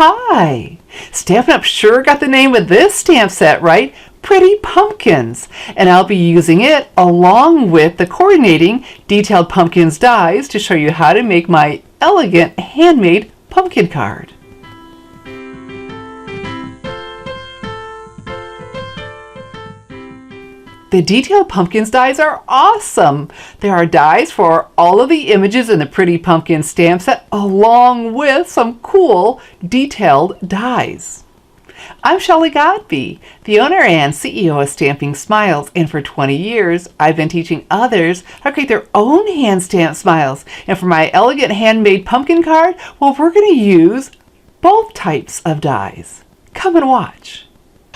Hi! Stampin' Up! Sure got the name of this stamp set right, Pretty Pumpkins, and I'll be using it along with the coordinating Detailed Pumpkins dies to show you how to make my elegant handmade pumpkin card. The Detailed Pumpkins dies are awesome. There are dies for all of the images in the Pretty Pumpkin stamp set along with some cool detailed dies. I'm Shelley Godby, the owner and CEO of Stamping Smiles, and for 20 years I've been teaching others how to create their own hand stamped smiles. And for my elegant handmade pumpkin card, well, we're going to use both types of dies. Come and watch.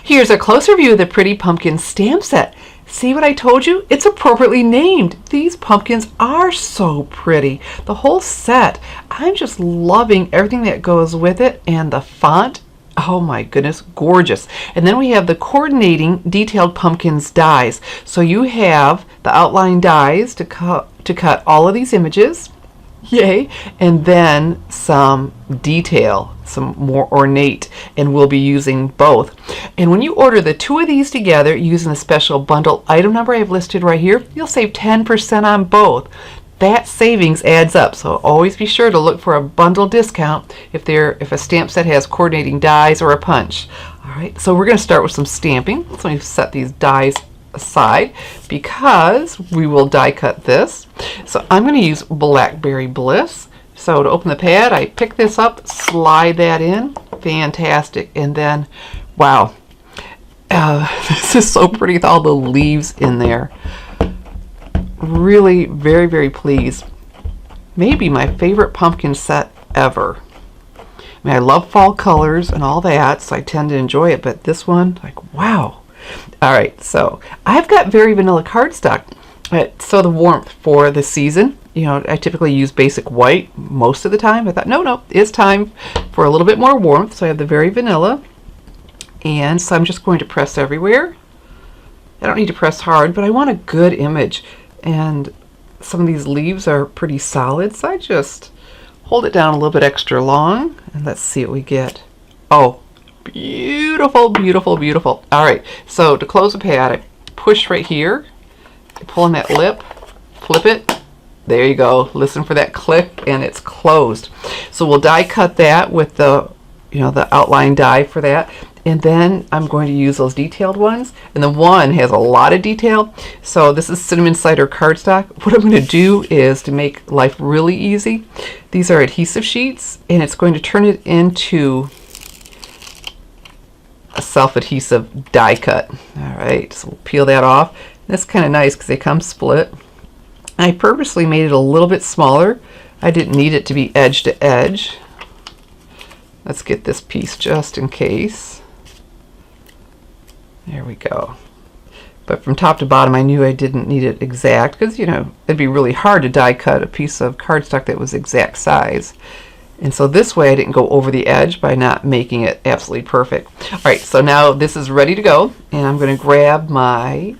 Here's a closer view of the Pretty Pumpkin stamp set. See what I told you? It's appropriately named. These pumpkins are so pretty. The whole set, I'm just loving everything that goes with it, and the font, oh my goodness, gorgeous. And then we have the coordinating Detailed Pumpkins dies. So you have the outline dies to cut all of these images. Yay! And then some detail, some more ornate, and we'll be using both. And when you order the two of these together using the special bundle item number I've listed right here, you'll save 10% on both. That savings adds up, so always be sure to look for a bundle discount if a stamp set has coordinating dies or a punch. All right, so we're going to start with some stamping. So let me set these dies aside because we will die cut this. So I'm going to use Blackberry Bliss. So to open the pad, I pick this up, slide that in, fantastic, and then wow, this is so pretty with all the leaves in there. Really very, very pleased. Maybe my favorite pumpkin set ever. I mean, I love fall colors and all that, so I tend to enjoy it, but this one, like, wow. All right, so I've got very vanilla cardstock. So the warmth for the season, you know, I typically use basic white most of the time. I thought, no, it's time for a little bit more warmth, so I have the very vanilla. And so I'm just going to press everywhere. I don't need to press hard, but I want a good image. And some of these leaves are pretty solid, so I just hold it down a little bit extra long, and let's see what we get. Oh, beautiful, beautiful, beautiful. All right, so to close the pad, I push right here, I pull on that lip, flip it, there you go. Listen for that click, and it's closed. So we'll die cut that with the, you know, the outline die for that. And then I'm going to use those detailed ones. And the one has a lot of detail. So this is cinnamon cider cardstock. What I'm going to do is, to make life really easy, these are adhesive sheets, and it's going to turn it into a self-adhesive die cut. All right, so we'll peel that off. That's kind of nice because they come split. I purposely made it a little bit smaller. I didn't need it to be edge to edge. Let's get this piece just in case. There we go. But from top to bottom, I knew I didn't need it exact because, you know, it'd be really hard to die cut a piece of cardstock that was exact size. And so this way I didn't go over the edge by not making it absolutely perfect. All right, so now this is ready to go, and I'm going to grab my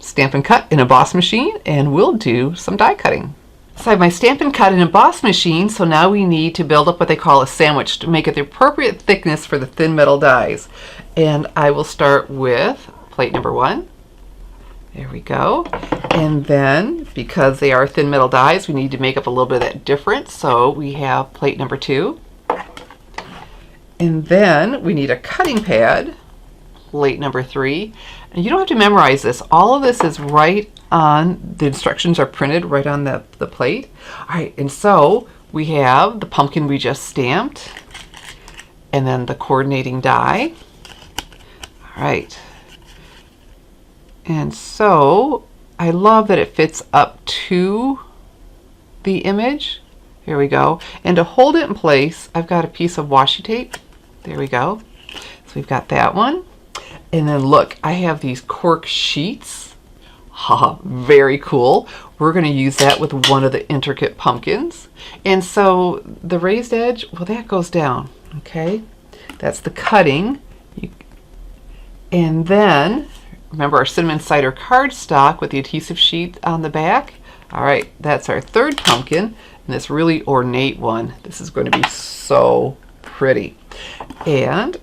Stampin' Cut and Emboss machine, and we'll do some die cutting. So I have my Stampin' Cut and Emboss machine, so now we need to build up what they call a sandwich to make it the appropriate thickness for the thin metal dies. And I will start with plate number 1. There we go. And then, because they are thin metal dies, we need to make up a little bit of that difference, so we have plate number 2. And then we need a cutting pad, plate number 3. And you don't have to memorize this. All of this is right on, the instructions are printed right on the plate. All right, and so we have the pumpkin we just stamped, and then the coordinating die. All right. And so I love that it fits up to the image. Here we go. And to hold it in place, I've got a piece of washi tape. There we go. So we've got that one. And then look, I have these cork sheets. Ha, very cool. We're going to use that with one of the intricate pumpkins. And so the raised edge, well, that goes down. Okay. That's the cutting. And then remember our cinnamon cider cardstock with the adhesive sheet on the back. All right, that's our third pumpkin, and this really ornate one. This is going to be so pretty. And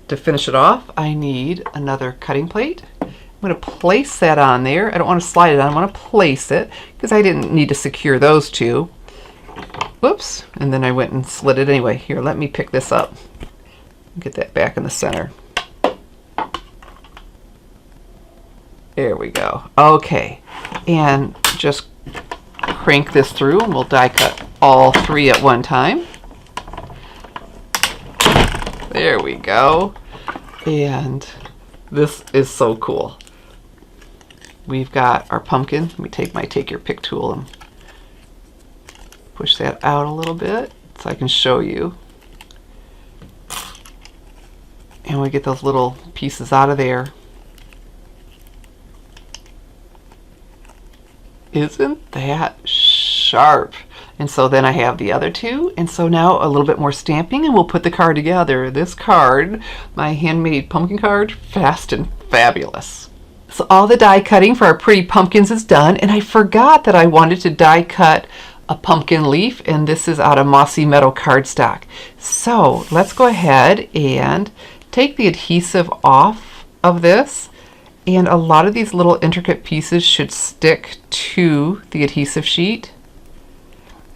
to finish it off, I need another cutting plate. I'm going to place that on there. I don't want to slide it on, I want to place it because I didn't need to secure those two. Whoops, and then I went and slid it anyway. Here, let me pick this up. Get that back in the center. There we go. Okay, and just crank this through and we'll die cut all three at one time. There we go. And this is so cool. We've got our pumpkin. Let me take my take your pick tool and push that out a little bit so I can show you. And we get those little pieces out of there. Isn't that sharp? And so then I have the other two, and so now a little bit more stamping and we'll put the card together. This card, my handmade pumpkin card, fast and fabulous. So all the die cutting for our pretty pumpkins is done, and I forgot that I wanted to die cut a pumpkin leaf, and this is out of Mossy Meadow cardstock. So let's go ahead and take the adhesive off of this, and a lot of these little intricate pieces should stick to the adhesive sheet.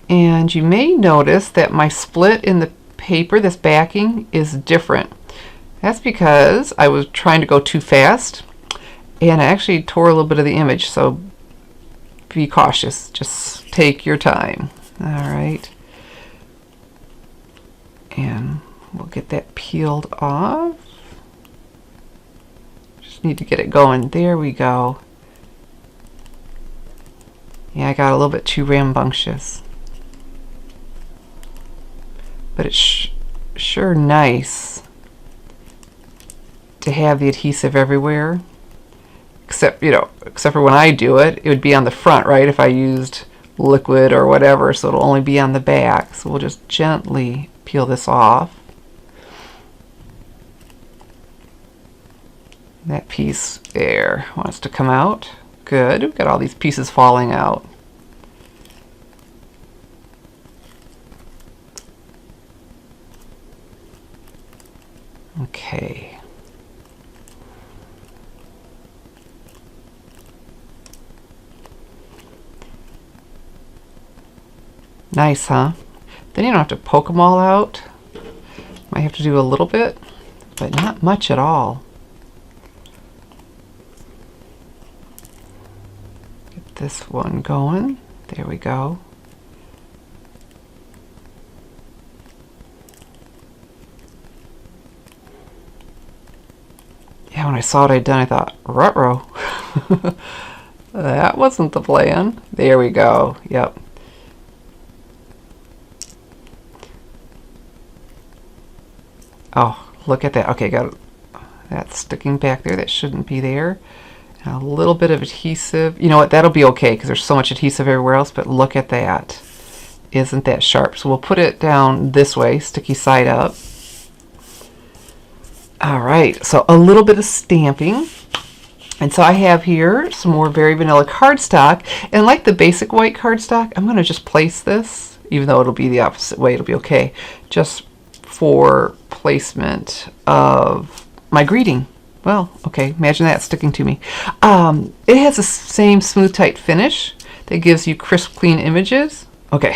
And you may notice that my split in the paper, this backing, is different. That's because I was trying to go too fast and I actually tore a little bit of the image, so be cautious. Just take your time. All right. And we'll get that peeled off. Just need to get it going. There we go. Yeah, I got a little bit too rambunctious. But it's sure nice to have the adhesive everywhere. Except, you know, except for when I do it, it would be on the front, right? If I used liquid or whatever, so it'll only be on the back. So we'll just gently peel this off. That piece there wants to come out. Good. We've got all these pieces falling out. Okay. Nice, huh? Then you don't have to poke them all out. Might have to do a little bit, but not much at all. Get this one going. There we go. Yeah, when I saw what I'd done, I thought, ruh-roh. That wasn't the plan. There we go. Yep. Oh, look at that. Okay, got that sticking back there. That shouldn't be there. And a little bit of adhesive. You know what? That'll be okay because there's so much adhesive everywhere else, but look at that. Isn't that sharp? So we'll put it down this way, sticky side up. All right, so a little bit of stamping. And so I have here some more Very Vanilla cardstock. And like the basic white cardstock, I'm going to just place this, even though it'll be the opposite way, it'll be okay, just for placement of my greeting. Well, okay, imagine that sticking to me. It has the same smooth, tight finish that gives you crisp, clean images. Okay.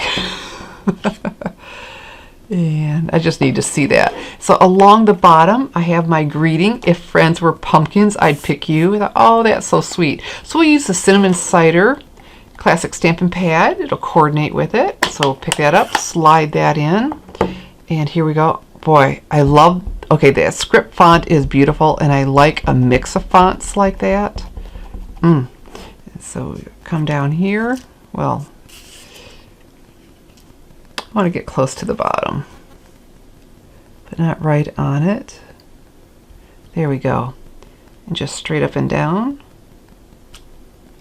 And I just need to see that. So along the bottom, I have my greeting. If friends were pumpkins, I'd pick you. I thought, oh, that's so sweet. So we'll use the Cinnamon Cider Classic Stampin' Pad. It'll coordinate with it. So we'll pick that up, slide that in. And here we go. Boy, I love, okay, the script font is beautiful, and I like a mix of fonts like that. So come down here. Well, I want to get close to the bottom, but not right on it. There we go. And just straight up and down.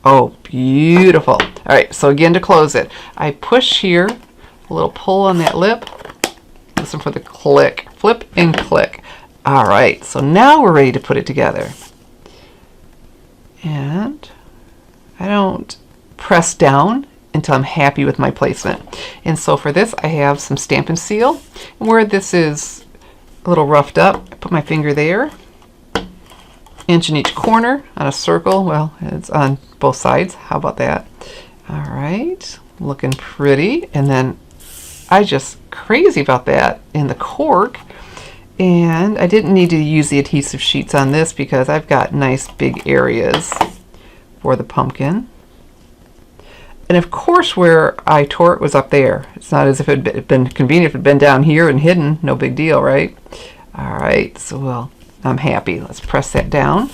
Oh, beautiful. All right, so again, to close it, I push here, a little pull on that lip. Listen for the click, flip and click. All right, so now we're ready to put it together. And I don't press down until I'm happy with my placement. And so for this, I have some Stampin' Seal. And where this is a little roughed up. I put my finger there, inch in each corner on a circle. Well, it's on both sides. How about that? All right, looking pretty. And then I just crazy about that in the cork. And I didn't need to use the adhesive sheets on this because I've got nice big areas for the pumpkin. And of course where I tore it was up there. It's not as if it had been convenient if it had been down here and hidden. No big deal, right? All right, so I'm happy. Let's press that down.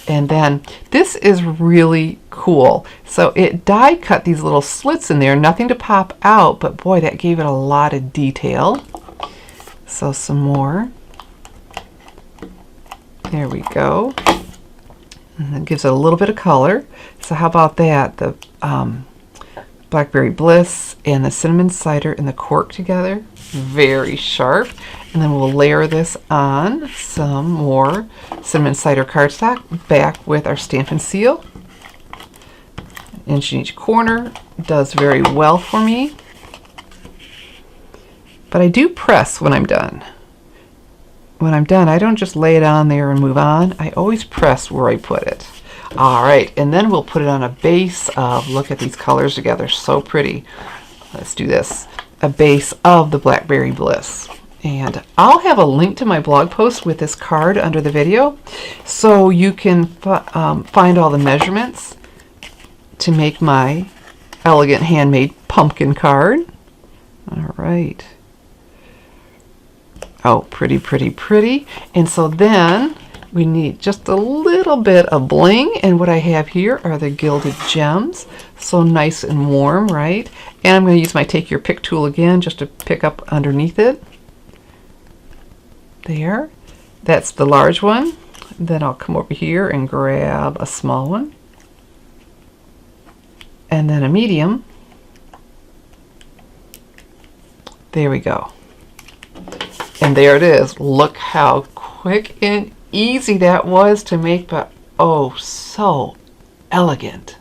And then this is really cool. So it die cut these little slits in there, nothing to pop out, but boy, that gave it a lot of detail. So some more. There we go. And it gives it a little bit of color. So how about that? The Blackberry Bliss and the cinnamon cider and the cork together. Very sharp. And then we'll layer this on some more cinnamon cider cardstock back with our Stampin' seal. An inch in each corner. Does very well for me. But I do press when I'm done. When I'm done, I don't just lay it on there and move on. I always press where I put it. All right, and then we'll put it on a base of, look at these colors together, so pretty. Let's do this. A base of the Blackberry Bliss. And I'll have a link to my blog post with this card under the video, so you can find all the measurements to make my elegant handmade pumpkin card. All right. Oh, pretty, pretty, pretty. And so then we need just a little bit of bling, and what I have here are the gilded gems. So nice and warm, right? And I'm going to use my Take Your Pick tool again just to pick up underneath it. There. That's the large one. Then I'll come over here and grab a small one. And then a medium. There we go. And there it is. Look how quick and easy that was to make, but oh, so elegant.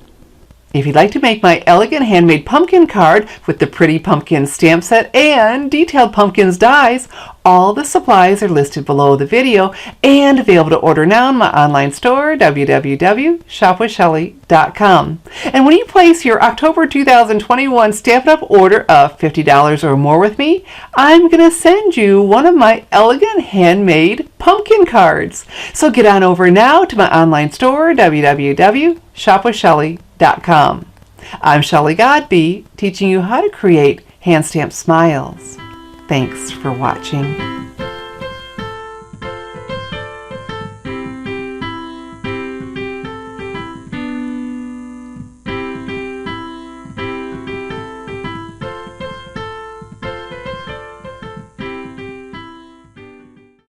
If you'd like to make my elegant handmade pumpkin card with the pretty pumpkin stamp set and detailed pumpkins dies, all the supplies are listed below the video and available to order now in my online store, www.shopwithshelly.com. And when you place your October 2021 Stampin' Up! Order of $50 or more with me, I'm going to send you one of my elegant handmade pumpkin cards. So get on over now to my online store, www.shopwithshelly.com. I'm Shelley Godby, teaching you how to create hand stamped smiles. Thanks for watching.